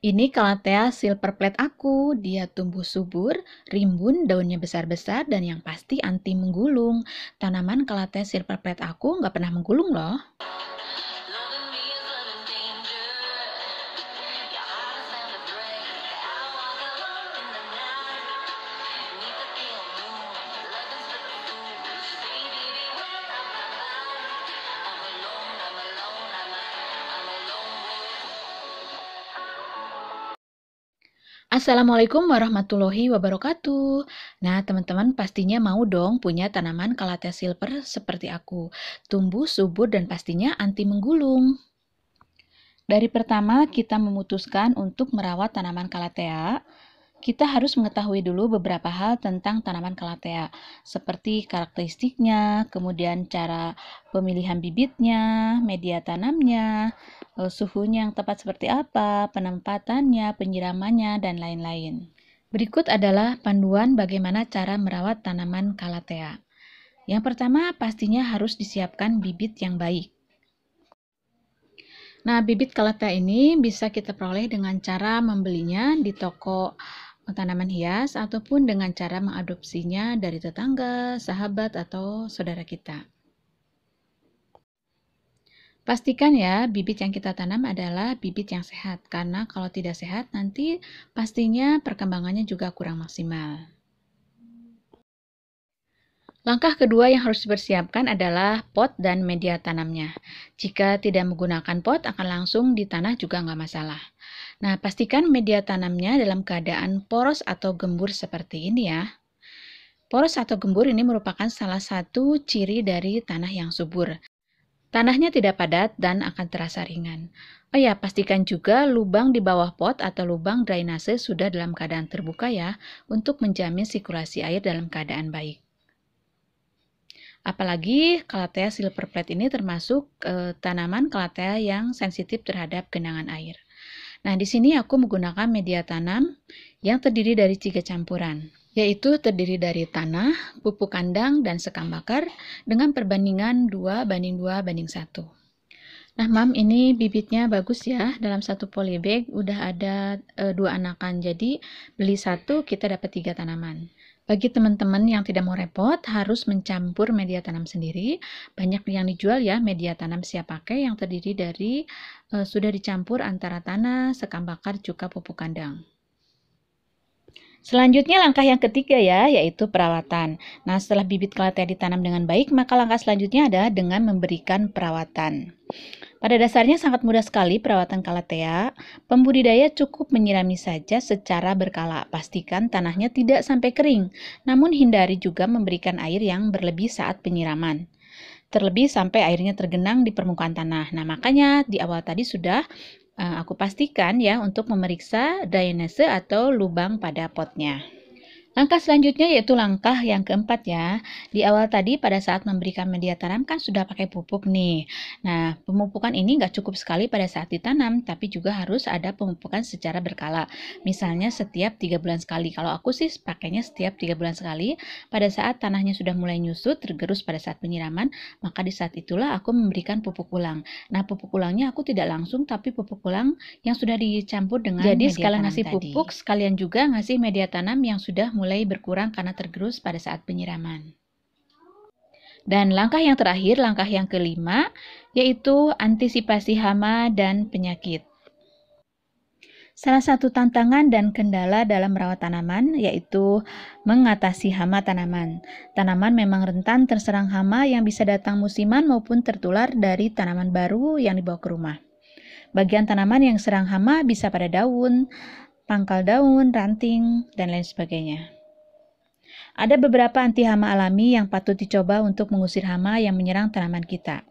Ini Calathea silver plate aku. Dia tumbuh subur, rimbun, daunnya besar-besar, dan yang pasti anti menggulung. Tanaman Calathea silver plate aku nggak pernah menggulung loh. Assalamualaikum warahmatullahi wabarakatuh. Nah, teman-teman pastinya mau dong punya tanaman Calathea silver seperti aku. Tumbuh subur dan pastinya anti menggulung. Dari pertama kita memutuskan untuk merawat tanaman Calathea, kita harus mengetahui dulu beberapa hal tentang tanaman Calathea, seperti karakteristiknya, kemudian cara pemilihan bibitnya, media tanamnya, suhunya yang tepat seperti apa, penempatannya, penyiramannya, dan lain-lain. Berikut adalah panduan bagaimana cara merawat tanaman Calathea. Yang pertama, pastinya harus disiapkan bibit yang baik. Nah, bibit Calathea ini bisa kita peroleh dengan cara membelinya di toko tanaman hias ataupun dengan cara mengadopsinya dari tetangga, sahabat, atau saudara kita. Pastikan ya, bibit yang kita tanam adalah bibit yang sehat, karena kalau tidak sehat nanti pastinya perkembangannya juga kurang maksimal. Langkah kedua yang harus dipersiapkan adalah pot dan media tanamnya. Jika tidak menggunakan pot, akan langsung di tanah juga nggak masalah. Nah, pastikan media tanamnya dalam keadaan poros atau gembur seperti ini ya. Poros atau gembur ini merupakan salah satu ciri dari tanah yang subur. Tanahnya tidak padat dan akan terasa ringan. Oh ya, pastikan juga lubang di bawah pot atau lubang drainase sudah dalam keadaan terbuka ya, untuk menjamin sirkulasi air dalam keadaan baik. Apalagi Calathea silver plate ini termasuk tanaman Calathea yang sensitif terhadap genangan air. Nah, di sini aku menggunakan media tanam yang terdiri dari 3 campuran, yaitu terdiri dari tanah, pupuk kandang, dan sekam bakar dengan perbandingan 2:2:1. Nah, Mam, ini bibitnya bagus ya. Dalam satu polybag udah ada 2 anakan. Jadi, beli 1 kita dapat 3 tanaman. Bagi teman-teman yang tidak mau repot, harus mencampur media tanam sendiri. Banyak yang dijual ya media tanam siap pakai yang terdiri dari sudah dicampur antara tanah, sekam bakar, juga pupuk kandang. Selanjutnya langkah yang ketiga ya, yaitu perawatan. Nah, setelah bibit Calathea ditanam dengan baik, maka langkah selanjutnya adalah dengan memberikan perawatan. Pada dasarnya sangat mudah sekali perawatan Calathea. Pembudidaya cukup menyirami saja secara berkala. Pastikan tanahnya tidak sampai kering, namun hindari juga memberikan air yang berlebih saat penyiraman. Terlebih sampai airnya tergenang di permukaan tanah. Nah, makanya di awal tadi sudah aku pastikan ya untuk memeriksa drainase atau lubang pada potnya. Langkah selanjutnya yaitu langkah yang keempat ya. Di awal tadi pada saat memberikan media tanam kan sudah pakai pupuk nih. Nah, pemupukan ini nggak cukup sekali pada saat ditanam, tapi juga harus ada pemupukan secara berkala. Misalnya setiap 3 bulan sekali. Kalau aku sih pakainya setiap 3 bulan sekali. Pada saat tanahnya sudah mulai nyusut, tergerus pada saat penyiraman, maka di saat itulah aku memberikan pupuk ulang. Nah, pupuk ulangnya aku tidak langsung, tapi pupuk ulang yang sudah dicampur dengan media tanam tadi. Jadi sekalian ngasih pupuk, sekalian juga ngasih media tanam yang sudah mulai berkurang karena tergerus pada saat penyiraman. Dan langkah yang terakhir, langkah yang kelima, yaitu antisipasi hama dan penyakit. Salah satu tantangan dan kendala dalam merawat tanaman yaitu mengatasi hama tanaman. Tanaman memang rentan terserang hama yang bisa datang musiman maupun tertular dari tanaman baru yang dibawa ke rumah. Bagian tanaman yang serang hama bisa pada daun, pangkal daun, ranting, dan lain sebagainya. Ada beberapa anti hama alami yang patut dicoba untuk mengusir hama yang menyerang tanaman kita.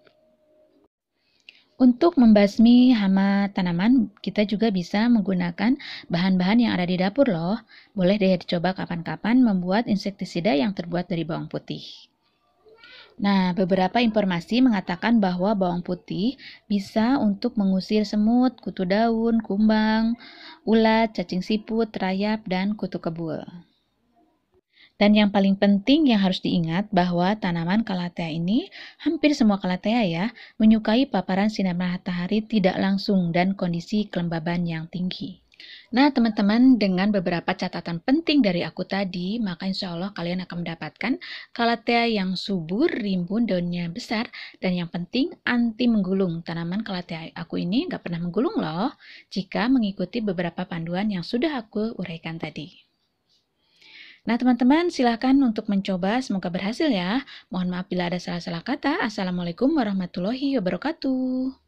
Untuk membasmi hama tanaman, kita juga bisa menggunakan bahan-bahan yang ada di dapur loh. Boleh deh dicoba kapan-kapan membuat insektisida yang terbuat dari bawang putih. Nah, beberapa informasi mengatakan bahwa bawang putih bisa untuk mengusir semut, kutu daun, kumbang, ulat, cacing siput, rayap, dan kutu kebul. Dan yang paling penting yang harus diingat bahwa tanaman Calathea ini, hampir semua Calathea ya, menyukai paparan sinar matahari tidak langsung dan kondisi kelembaban yang tinggi. Nah, teman-teman, dengan beberapa catatan penting dari aku tadi, maka insya Allah kalian akan mendapatkan Calathea yang subur, rimbun, daunnya besar, dan yang penting anti menggulung. Tanaman Calathea aku ini nggak pernah menggulung loh, jika mengikuti beberapa panduan yang sudah aku uraikan tadi. Nah, teman-teman, silahkan untuk mencoba. Semoga berhasil ya. Mohon maaf bila ada salah-salah kata. Assalamualaikum warahmatullahi wabarakatuh.